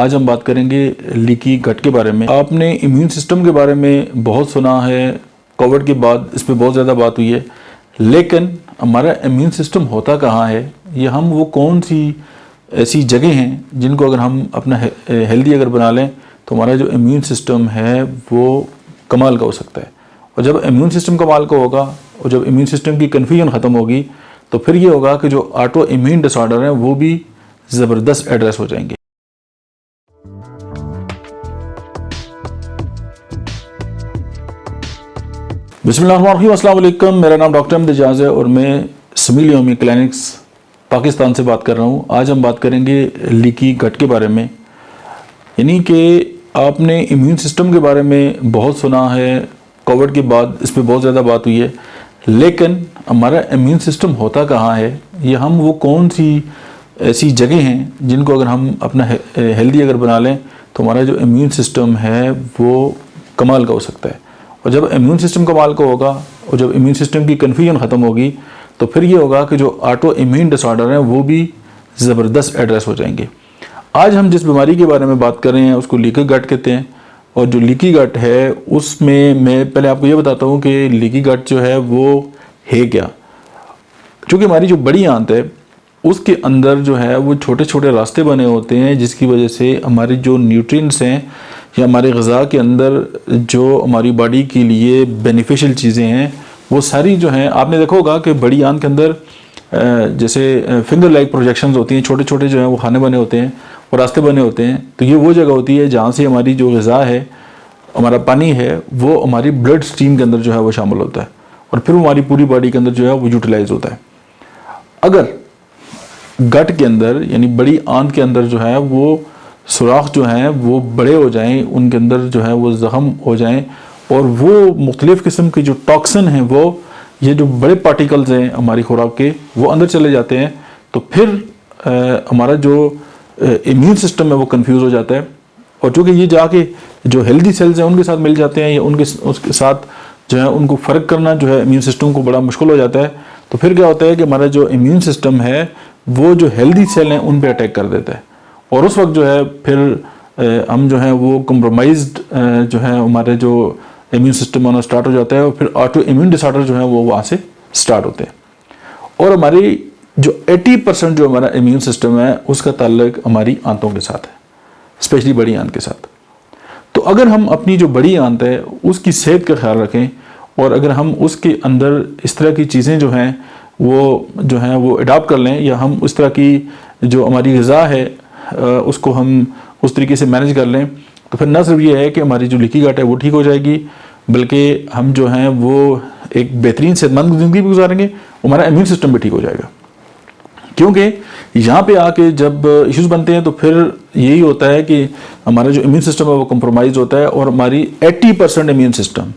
आज हम बात करेंगे लीकी गट के बारे में। आपने इम्यून सिस्टम के बारे में बहुत सुना है, कोविड के बाद इस पर बहुत ज़्यादा बात हुई है, लेकिन हमारा इम्यून सिस्टम होता कहाँ है, ये हम वो कौन सी ऐसी जगह हैं जिनको अगर हम अपना हेल्दी अगर बना लें तो हमारा जो इम्यून सिस्टम है वो कमाल का हो सकता है। और जब इम्यून सिस्टम कमाल का होगा और जब इम्यून सिस्टम की कन्फ्यूजन ख़त्म होगी तो फिर ये होगा कि जो ऑटो इम्यून डिसऑर्डर हैं वो भी ज़बरदस्त एड्रेस हो जाएंगे। बिस्मिल्लाहिर्रहमानिर्रहीम, अस्सलाम वालेकुम। मेरा नाम डॉक्टर अहमद एजाज है और मैं समील योमी क्लिनिक्स पाकिस्तान से बात कर रहा हूँ। आज हम बात करेंगे लीकी गट के बारे में, यानी कि आपने इम्यून सिस्टम के बारे में बहुत सुना है, कोविड के बाद इस पर बहुत ज़्यादा बात हुई है, लेकिन हमारा इम्यून सिस्टम होता कहाँ है, ये हम वो कौन सी ऐसी जगह हैं जिनको अगर हम अपना हेल्दी अगर बना लें तो हमारा जो इम्यून सिस्टम है वो कमाल का हो सकता है। और जब इम्यून सिस्टम कमाल का होगा और जब इम्यून सिस्टम की कन्फ्यूजन ख़त्म होगी तो फिर ये होगा कि जो ऑटो इम्यून डिसऑर्डर हैं वो भी ज़बरदस्त एड्रेस हो जाएंगे। आज हम जिस बीमारी के बारे में बात कर रहे हैं उसको लीकी गट कहते हैं। और जो लीकी गट है उसमें मैं पहले आपको ये बताता हूँ कि लीकी गट जो है वो है क्या। चूँकि हमारी जो बड़ी आंत है उसके अंदर जो है वो छोटे छोटे रास्ते बने होते हैं, जिसकी वजह से हमारी जो न्यूट्रिएंट्स हैं या हमारे ग़िज़ा के अंदर जो हमारी बॉडी के लिए बेनिफिशियल चीज़ें हैं वो सारी जो हैं, आपने देखा होगा कि बड़ी आंत के अंदर जैसे फिंगर लाइक प्रोजेक्शंस होती हैं, छोटे छोटे जो हैं वो खाने बने होते हैं और रास्ते बने होते हैं। तो ये वो जगह होती है जहाँ से हमारी जो ग़िज़ा है, हमारा पानी है, वो हमारी ब्लड स्ट्रीम के अंदर जो है वो शामिल होता है और फिर वो हमारी पूरी बॉडी के अंदर जो है वो यूटिलाइज होता है। अगर गट के अंदर यानी बड़ी आंत के अंदर जो है वो सुराख जो हैं वो बड़े हो जाएं, उनके अंदर जो है वो ज़ख़म हो जाएं और वो मुख्तलिफ़ किस्म के जो टॉक्सिन हैं वो ये जो बड़े पार्टिकल्स हैं हमारी खुराक के वो अंदर चले जाते हैं, तो फिर हमारा जो इम्यून सिस्टम है वो कंफ्यूज हो जाता है। और चूँकि ये जाके जो हेल्दी सेल्स हैं उनके साथ मिल जाते हैं या उसके साथ जो है उनको फ़र्क करना जो है इम्यून सिस्टम को बड़ा मुश्किल हो जाता है। तो फिर क्या होता है कि हमारा जो इम्यून सिस्टम है वो जो हेल्दी सेल हैं उन पे अटैक कर देता है और उस वक्त जो है फिर हम जो है वो कम्प्रोमाइज्ड जो है हमारे जो इम्यून सिस्टम होना स्टार्ट हो जाता है और फिर ऑटो इम्यून डिसऑर्डर जो है वो वहाँ से स्टार्ट होते हैं। और हमारी जो 80% जो हमारा इम्यून सिस्टम है उसका ताल्लुक हमारी आंतों के साथ है, स्पेशली बड़ी आंत के साथ। तो अगर हम अपनी जो बड़ी आंत है उसकी सेहत का ख्याल रखें और अगर हम उसके अंदर इस तरह की चीज़ें जो हैं वो जो हैं वो अडॉप्ट कर लें या हम उस तरह की जो हमारी ग़िज़ा है उसको हम उस तरीके से मैनेज कर लें, तो फिर न सिर्फ ये है कि हमारी जो लीकी गट है वो ठीक हो जाएगी, बल्कि हम जो हैं वो एक बेहतरीन सेहतमंद ज़िंदगी भी गुजारेंगे, हमारा इम्यून सिस्टम भी ठीक हो जाएगा। क्योंकि यहाँ पे आके जब इश्यूज़ बनते हैं तो फिर यही होता है कि हमारा जो इम्यून सिस्टम है वो कम्प्रोमाइज़ होता है और हमारी 80% इम्यून सिस्टम,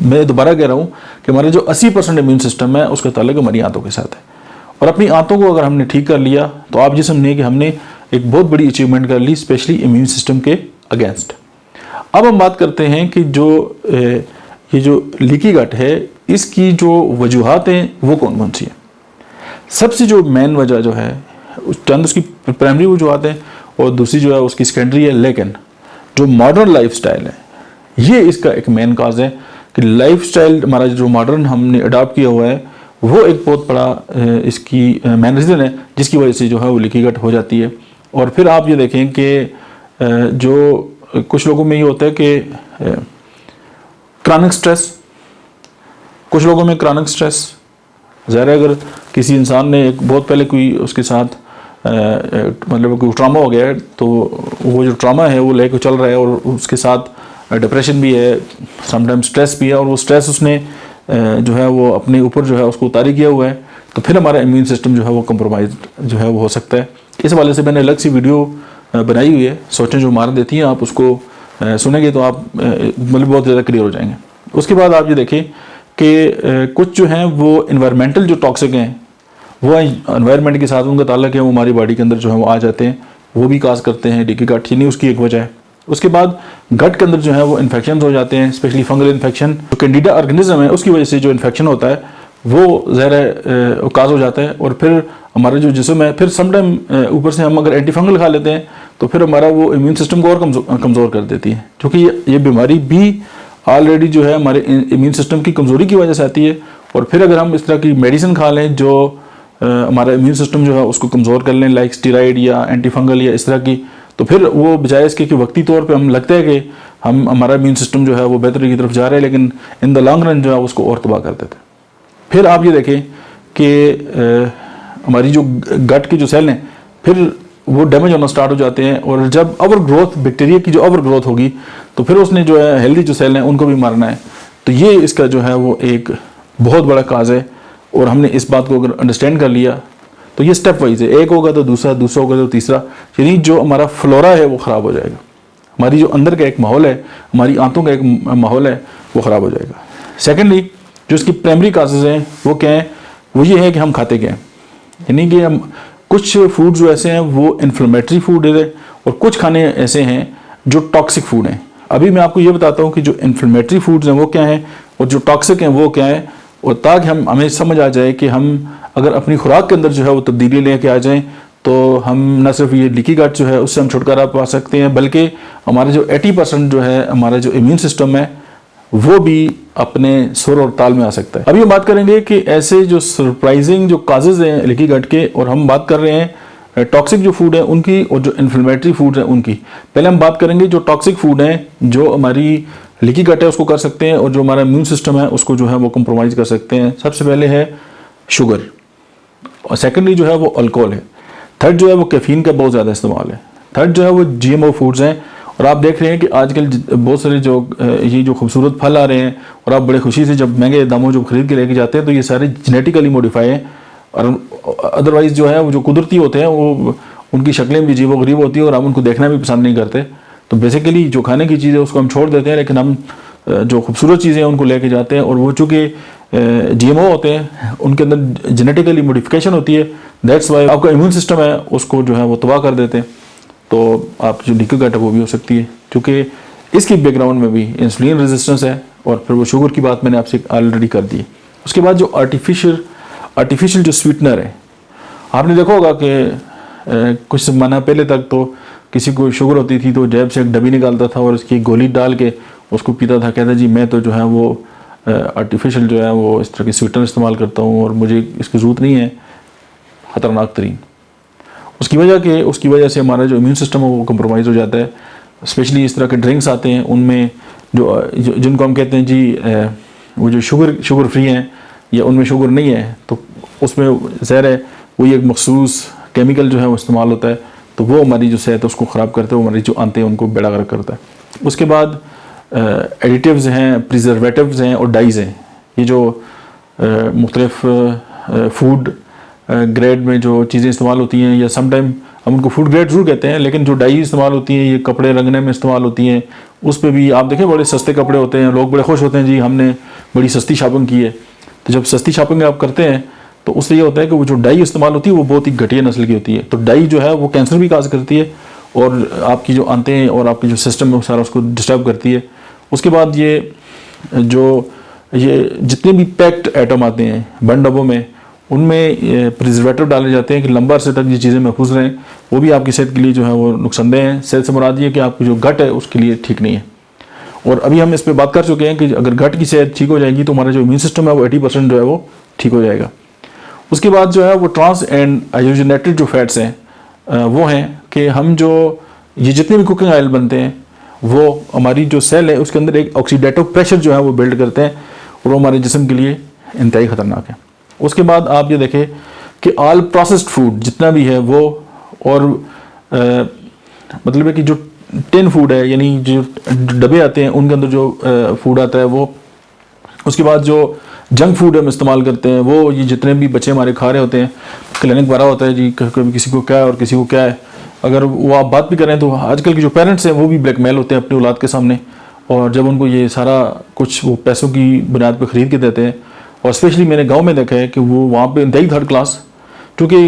मैं दोबारा कह रहा हूँ कि हमारा जो 80% इम्यून सिस्टम है उसका ताल्लुक हमारी आंतों के साथ है। और अपनी आंतों को अगर हमने ठीक कर लिया तो आप ये समझिए कि हमने एक बहुत बड़ी अचीवमेंट कर ली, स्पेशली इम्यून सिस्टम के अगेंस्ट। अब हम बात करते हैं कि ये जो लीकी गट है इसकी जो वजूहात हैं वो कौन कौन सी हैं। सबसे जो मेन वजह जो है चंद उसकी प्राइमरी वजूहात हैं और दूसरी जो है उसकी सेकेंडरी है, लेकिन जो मॉडर्न लाइफ स्टाइल है ये इसका एक मेन काज है कि लाइफ स्टाइल हमारा जो मॉडर्न हमने अडॉप्ट किया हुआ है वो एक बहुत बड़ा इसकी मेन रीज़न है जिसकी वजह से जो है वो लीकी गट हो जाती है। और फिर आप ये देखें कि जो कुछ लोगों में ये होता है कि क्रॉनिक स्ट्रेस, कुछ लोगों में क्रॉनिक स्ट्रेस ज़ाहिर है अगर किसी इंसान ने एक बहुत पहले कोई उसके साथ मतलब कोई ट्रामा हो गया है तो वो जो ट्रामा है वो लेके चल रहा है और उसके साथ डिप्रेशन भी है, समटाइम स्ट्रेस भी है और वो स्ट्रेस उसने जो है वो अपने ऊपर जो है उसको उतारी किया हुआ है, तो फिर हमारा इम्यून सिस्टम जो है वो कम्प्रोमाइज जो है वो हो सकता है। इस वाले से मैंने अलग सी वीडियो बनाई हुई है, सोचें जो मार देती हैं, आप उसको सुनेंगे तो आप मतलब बहुत ज़्यादा क्लियर हो जाएंगे। उसके बाद आप ये देखें कि कुछ जो हैं वो इन्वायरमेंटल जो टॉक्सिक हैं वो एनवायरनमेंट के साथ उनका ताल्लुक है वो हमारी बॉडी के अंदर जो है वो आ जाते हैं, वो भी काज करते हैं लीकी गट, यानी उसकी एक वजह है। उसके बाद गट के अंदर जो है वो इन्फेक्शन हो जाते हैं, स्पेशली फंगल इन्फेक्शन, जो कैंडिडा ऑर्गेनिज्म है उसकी वजह से जो इन्फेक्शन होता है वो ज़हर काज हो जाता है। और फिर हमारा जो जिस्म है, फिर समटाइम ऊपर से हम अगर एंटी फंगल खा लेते हैं तो फिर हमारा वो इम्यून सिस्टम को और कमज़ोर कर देती है, क्योंकि ये बीमारी भी ऑलरेडी जो है हमारे इम्यून सिस्टम की कमज़ोरी की वजह से आती है। और फिर अगर हम इस तरह की मेडिसिन खा लें जो हमारा इम्यून सिस्टम जो है उसको कमज़ोर कर लें, लाइक स्टीराइड या एंटीफंगल या इस तरह की, तो फिर वो बजाय इसके कि वक्ती तौर पे हम लगता है कि हमारा इम्यून सिस्टम जो है वो बेहतरी की तरफ जा रहा है, लेकिन इन द लॉन्ग रन जो है उसको और तबाह कर देते हैं। फिर आप ये देखें कि हमारी जो गट की जो सेल हैं फिर वो डैमेज होना स्टार्ट हो जाते हैं, और जब ओवर ग्रोथ, बैक्टीरिया की जो ओवर ग्रोथ होगी तो फिर उसने जो है हेल्दी जो सेल हैं उनको भी मारना है। तो ये इसका जो है वो एक बहुत बड़ा काज है, और हमने इस बात को अगर अंडरस्टैंड कर लिया तो ये स्टेप वाइज है, एक होगा तो दूसरा, दूसरा होगा तो तीसरा, यानी जो हमारा फ्लोरा है वो ख़राब हो जाएगा, हमारी जो अंदर का एक माहौल है, हमारी आंतों का एक माहौल है वो ख़राब हो जाएगा। सेकेंडली जो इसकी प्राइमरी काजेज़ हैं वो क्या हैं, वो ये है कि हम खाते क्या हैं, यानी कि हम कुछ फूड जो ऐसे हैं वो इन्फ्लेमेटरी फूड है और कुछ खाने ऐसे हैं जो टॉक्सिक फूड हैं। अभी मैं आपको ये बताता हूँ कि जो इन्फ्लेमेटरी फूड्स हैं वो क्या हैं और जो टॉक्सिक हैं वो क्या है, और ताकि हमें समझ आ जाए कि हम अगर अपनी खुराक के अंदर जो है वो तब्दीली लेके आ जाएं तो हम न सिर्फ ये लीकी गट जो है उससे हम छुटकारा पा सकते हैं, बल्कि हमारा जो 80% जो है हमारा जो इम्यून सिस्टम है वो भी अपने सुर और ताल में आ सकता है। अभी हम बात करेंगे कि ऐसे जो सरप्राइजिंग जो काजेज हैं लीकी गट के, और हम बात कर रहे हैं टॉक्सिक जो फूड है उनकी और जो इन्फ्लेमेटरी फूड है उनकी। पहले हम बात करेंगे जो टॉक्सिक फूड हैं जो हमारी लीकी गट है उसको कर सकते हैं, और जो हमारा इम्यून सिस्टम है उसको जो है वो कंप्रोमाइज़ कर सकते हैं। सबसे पहले है शुगर, और सेकेंडली जो है वो अल्कोहल है, थर्ड जो है वो कैफीन का बहुत ज़्यादा इस्तेमाल है, थर्ड जो है वो GMO फूड्स हैं। और आप देख रहे हैं कि आजकल बहुत सारे जो ये जो खूबसूरत फल आ रहे हैं, और आप बड़े खुशी से जब महंगे दामों जो खरीद के लेके जाते हैं तो ये सारे जेनेटिकली मॉडिफाई हैं, और अदरवाइज़ जो है वो जो कुदरती होते हैं वो उनकी शक्लें भी अजीब गरीब होती है और हम उनको देखना भी पसंद नहीं करते। तो बेसिकली जो खाने की चीज़ है उसको हम छोड़ देते हैं, लेकिन हम जो खूबसूरत चीज़ें हैं उनको लेके जाते हैं, और वो चूँकि GMO होते हैं उनके अंदर जेनेटिकली मॉडिफिकेशन होती है, दैट्स वाई आपका इम्यून सिस्टम है उसको जो है वो तबाह कर देते हैं। तो आप जो लीकी गट है वो भी हो सकती है, क्योंकि इसकी बैकग्राउंड में भी इंसुलिन रेजिस्टेंस है, और फिर वो शुगर की बात मैंने आपसे ऑलरेडी कर दी। उसके बाद जो आर्टिफिशियल जो स्वीटनर है, आपने देखा होगा कि कुछ महीना पहले तक तो किसी को शुगर होती थी तो जेब से एक डब्बी निकालता था और उसकी गोली डाल के उसको पीता था, कहता जी मैं तो जो है वो आर्टिफिशियल जो है वो इस तरह की स्वीटनर इस्तेमाल करता हूँ और मुझे इसकी ज़रूरत नहीं है, ख़तरनाक तरीन। उसकी वजह से हमारा जो इम्यून सिस्टम है वो कंप्रोमाइज़ हो जाता है। स्पेशली इस तरह के ड्रिंक्स आते हैं उनमें जिनको हम कहते हैं जी वो जो शुगर फ्री हैं या उनमें शुगर नहीं है, तो उसमें ज़हर है, वही एक मखसूस केमिकल जो है वो इस्तेमाल होता है, तो वो हमारी जो सेहत है उसको ख़राब करता है, वो हमारी जो आंतें हैं उनको बेड़ा गर्क करता है। उसके बाद एडिटिव्स हैं, प्रिजर्वेटिव्स हैं और डाइज़ हैं। ये जो मुख्तलिफ फूड ग्रेड में जो चीज़ें इस्तेमाल होती हैं, या समटाइम हम उनको फूड ग्रेड ज़रूर कहते हैं, लेकिन जो डाई इस्तेमाल होती हैं ये कपड़े रंगने में इस्तेमाल होती हैं, उस पर भी आप देखें बड़े सस्ते कपड़े होते हैं, लोग बड़े खुश होते हैं जी हमने बड़ी सस्ती शॉपिंग की है। तो जब सस्ती शॉपिंग आप करते हैं तो उससे ये होता है कि वो जो डाई इस्तेमाल होती है वो बहुत ही घटिया नस्ल की होती है। तो डाई जो है वो कैंसर भी काज करती है, और आपकी जो आंतें हैं और आपकी जो सिस्टम है वो सारा उसको डिस्टर्ब करती है। उसके बाद ये जितने भी पैक्ड आइटम आते हैं बंद डब्बों में, उनमें प्रिजर्वेटिव डाले जाते हैं कि लंबा अरसे तक ये चीज़ें महफूज रहें, वो भी आपकी सेहत के लिए जो है वो नुकसानदेह हैं। सेहत से मुराद ये कि आपकी जो गट है उसके लिए ठीक नहीं है। और अभी हम इस पर बात कर चुके हैं कि अगर गट की सेहत ठीक हो जाएगी तो हमारा जो इम्यून सिस्टम है वो 80% जो है वो ठीक हो जाएगा। उसके बाद जो है वो ट्रांस एंड हाइड्रोजनेटेड जो फैट्स हैं वो हैं कि हम जो ये जितने भी कुकिंग ऑयल बनते हैं वो हमारी जो सेल है उसके अंदर एक ऑक्सीडेटिव प्रेशर जो है वो बिल्ड करते हैं, और वो हमारे जिस्म के लिए इंतहाई ख़तरनाक है। उसके बाद आप ये देखें कि ऑल प्रोसेस्ड फूड जितना भी है वो, और मतलब है कि जो टिन फूड है यानी जो डब्बे आते हैं उनके अंदर जो फूड आता है वो, उसके बाद जो जंक फूड हम इस्तेमाल करते हैं वो, ये जितने भी बच्चे हमारे खा रहे होते हैं, क्लिनिक भरा होता है जी, कभी किसी को क्या है और किसी को क्या है। अगर वो आप बात भी करें तो आजकल के जो पेरेंट्स हैं वो भी ब्लैकमेल होते हैं अपनी औलाद के सामने, और जब उनको ये सारा कुछ वो पैसों की बुनियाद पर ख़रीद के देते हैं। और स्पेशली मैंने गांव में देखा है कि वो वहाँ पे इंतहाई थर्ड क्लास, क्योंकि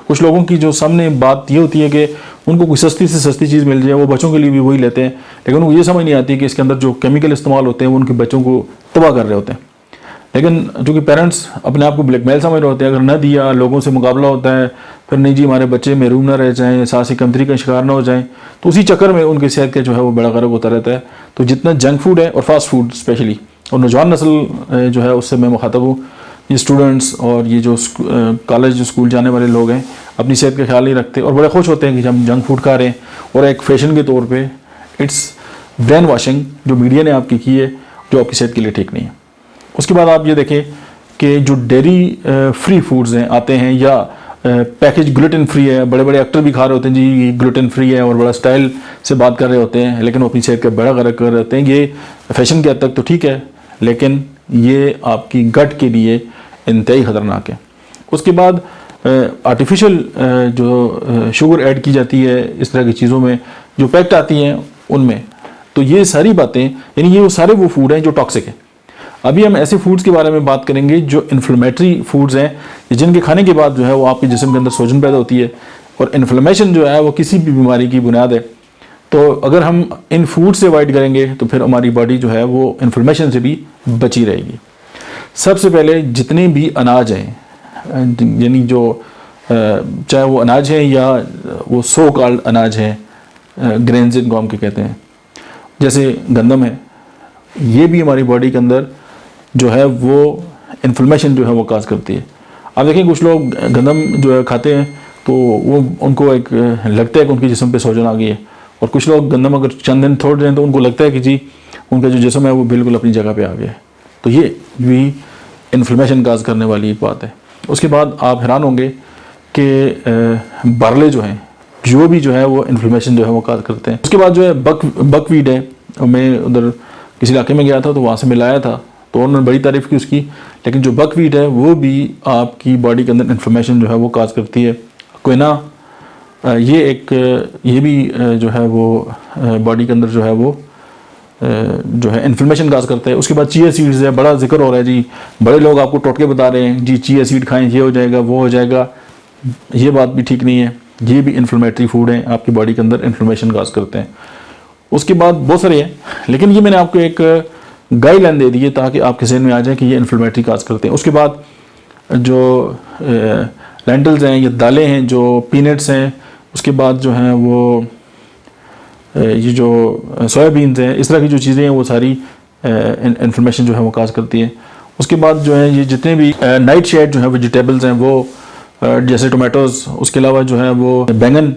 कुछ लोगों की जो सामने बात ये होती है कि उनको कोई सस्ती से सस्ती चीज़ मिल जाए, वो बच्चों के लिए भी वही लेते हैं, लेकिन उनको ये समझ नहीं आती कि इसके अंदर जो केमिकल इस्तेमाल होते हैं वो उनके बच्चों को तबाह कर रहे होते हैं। लेकिन चूँकि पेरेंट्स अपने आप को ब्लैकमेल समझ रहे होते हैं, अगर न दिया लोगों से मुकाबला होता है, फिर नहीं जी हमारे बच्चे महरूम ना रह जाएँ, सांस कमतरी का शिकार ना हो जाएँ, तो उसी चक्कर में उनकी सेहत का जो है वो बड़ा गर्क होता रहता है। तो जितना जंक फूड है और फास्ट फूड स्पेशली, और नौजवान नस्ल जो है उससे मैं मुखातब हूँ, ये स्टूडेंट्स और ये जो कॉलेज जो स्कूल जाने वाले लोग हैं अपनी सेहत का ख्याल नहीं रखते और बड़े खुश होते हैं कि हम जंक फूड खा रहे हैं, और एक फैशन के तौर पे इट्स ब्रेन वॉशिंग जो मीडिया ने आपकी की है, जो आपकी सेहत के लिए ठीक नहीं है। उसके बाद आप ये देखें कि जो डेयरी फ्री फूड्स हैं आते हैं या पैकेज ग्लूटेन फ्री है, बड़े बड़े एक्टर भी खा रहे होते हैं जी ये ग्लूटेन फ्री है और बड़ा स्टाइल से बात कर रहे होते हैं, लेकिन वो अपनी सेहत का बड़ा गर्क कर रहे होते हैं। ये फैशन के हद तक तो ठीक है, लेकिन ये आपकी गट के लिए इंतहाई ख़तरनाक है। उसके बाद आर्टिफिशियल जो शुगर ऐड की जाती है इस तरह की चीज़ों में, जो पैक्ट आती हैं उनमें, तो ये सारी बातें, यानी ये वो सारे वो फूड हैं जो टॉक्सिक हैं। अभी हम ऐसे फूड्स के बारे में बात करेंगे जो इन्फ्लेमेटरी फूड्स हैं, जिनके खाने के बाद जो है वो आपके जिस्म के अंदर सोजन पैदा होती है, और इन्फ्लेमेशन जो है वो किसी भी बीमारी की बुनियाद है। तो अगर हम इन फूड से अवॉइड करेंगे तो फिर हमारी बॉडी जो है वो इन्फ्लेमेशन से भी बची रहेगी। सबसे पहले जितने भी अनाज हैं, यानी जो चाहे वो अनाज है या वो सो कॉल्ड अनाज है, ग्रेन्स इनको हम कहते हैं, जैसे गंदम है, ये भी हमारी बॉडी के अंदर जो है वो इन्फ्लेमेशन जो है वो काज करती है। आप देखें कुछ लोग गंदम जो है खाते हैं तो वो उनको एक लगता है कि उनके जिस्म पे सोजन आ गई है, और कुछ लोग गंदम अगर चंद दिन छोड़ दें तो उनको लगता है कि जी उनका जो जिस्म है वो बिल्कुल अपनी जगह पे आ गया है। तो ये भी इन्फ्लेमेशन काज करने वाली एक बात है। उसके बाद आप हैरान होंगे कि बारले जो हैं जो भी जो है वो इन्फ्लेमेशन जो है वो काज करते हैं। उसके बाद जो है बकवीट है, मैं उधर किसी इलाके में गया था तो वहाँ से मिलाया था, तो उन्होंने बड़ी तारीफ़ की उसकी, लेकिन जो बकवीट है वो भी आपकी बॉडी के अंदर इन्फ्लेमेशन जो है वो काज करती है। क्विना ये भी जो है वो बॉडी के अंदर जो है वो जो है इन्फ्लेमेशन काज करता है। उसके बाद चिया सीड्स है, बड़ा जिक्र हो रहा है जी, बड़े लोग आपको टोटके बता रहे हैं जी चिया सीड खाएं ये हो जाएगा वो हो जाएगा, ये बात भी ठीक नहीं है। ये भी इन्फ्लेमेटरी फूड हैं, आपकी बॉडी के अंदर इन्फ्लेमेशन काज करते हैं। उसके बाद बहुत सारे हैं, लेकिन ये मैंने आपको एक गाइडलाइन दे दी है ताकि आपके जहन में आ जाए कि ये इन्फ्लेमेटरी काज करते हैं। उसके बाद जो लेंटल्स हैं, ये दालें हैं, जो पीनट्स हैं, उसके बाद जो हैं वो ये जो सोयाबीन्स हैं, इस तरह की जो चीज़ें हैं वो सारी इन्फ्लेमेशन जो है वो काज करती है। उसके बाद जो है ये जितने भी नाइट शेड जो है वेजिटेबल्स हैं वो जैसे टोमेटोज़, उसके अलावा जो है वो बैंगन,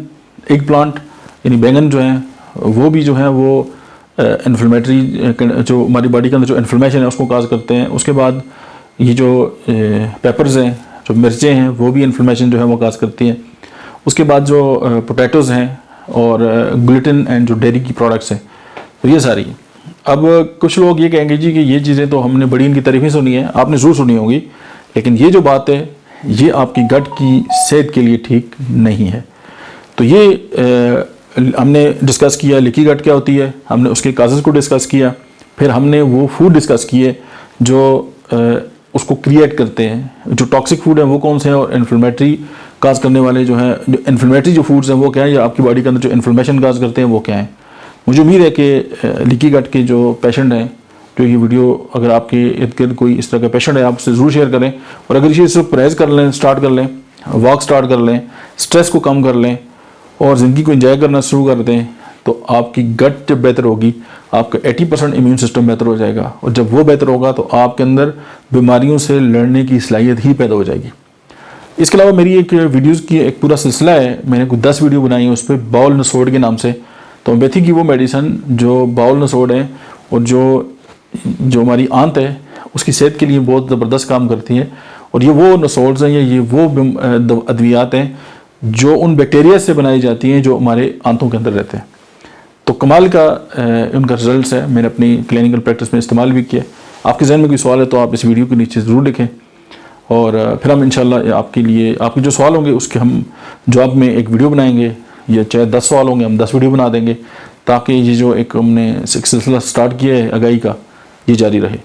एग प्लांट, यानी बैंगन जो है वो भी जो है वो इन्फ्लेमेटरी जो हमारी बॉडी के अंदर जो इन्फ्लेमेशन है उसको काज करते हैं। उसके बाद ये जो पेपर्स हैं, जो मिर्चें हैं, वो भी इन्फ्लेमेशन जो है वो काज करती हैं। उसके बाद जो पोटैटोज़ हैं और ग्लूटेन एंड जो डेयरी की प्रोडक्ट्स हैं, तो ये सारी। अब कुछ लोग ये कहेंगे जी कि ये चीज़ें तो हमने बड़ी इनकी तारीफ़ें सुनी है, आपने ज़रूर सुनी होगी, लेकिन ये जो बात है ये आपकी गट की सेहत के लिए ठीक नहीं है। तो ये हमने डिस्कस किया लीकी गट क्या होती है, हमने उसके काजेज़ को डिस्कस किया, फिर हमने वो फूड डिस्कस किए जो उसको क्रिएट करते हैं, जो टॉक्सिक फूड है वो कौन से हैं, और इन्फ्लेमेटरी काज करने वाले जो हैं, जो इन्फ्लेमेटरी जो फूड्स हैं वो क्या है, या आपकी बॉडी के अंदर जो इन्फ्लेमेशन काज करते हैं वो क्या है। मुझे उम्मीद है कि लीकी गट के जो पेशेंट हैं, जो ये वीडियो अगर आपके इर्द गिर्द कोई इस तरह का पेशेंट है आप उससे ज़रूर शेयर करें, और अगर इसे सिर्फ परहेज़ कर लें, स्टार्ट कर लें, वॉक स्टार्ट कर लें, स्ट्रेस को कम कर लें और ज़िंदगी को एंजॉय करना शुरू कर दें, तो आपकी गट जब बेहतर होगी आपका 80% इम्यून सिस्टम बेहतर हो जाएगा, और जब वो बेहतर होगा तो आपके अंदर बीमारियों से लड़ने की सलाहियत ही पैदा हो जाएगी। इसके अलावा मेरी एक वीडियोज़ की एक पूरा सिलसिला है, मैंने कुछ 10 वीडियो बनाई है उस पर, बाउल नसोड के नाम से। तो होम्योपैथी की वो मेडिसन जो बाउल नसोड है और जो हमारी आंत है उसकी सेहत के लिए बहुत ज़बरदस्त काम करती है, और ये वो नसोड्स हैं, ये वो अद्वियात हैं जो उन बैक्टीरिया से बनाई जाती हैं जो हमारे आंतों के अंदर रहते हैं। तो कमाल का उनका रिजल्ट्स है, मैंने अपनी क्लिनिकल प्रैक्टिस में इस्तेमाल भी किया। आपके जहन में कोई सवाल है तो आप इस वीडियो के नीचे ज़रूर लिखें, और फिर हम इंशाल्लाह आपके लिए आपके जो सवाल होंगे उसके हम जवाब में एक वीडियो बनाएंगे, या चाहे 10 सवाल होंगे हम 10 वीडियो बना देंगे, ताकि ये जो एक हमने सिलसिला स्टार्ट किया है आगाही का, ये जारी रहे।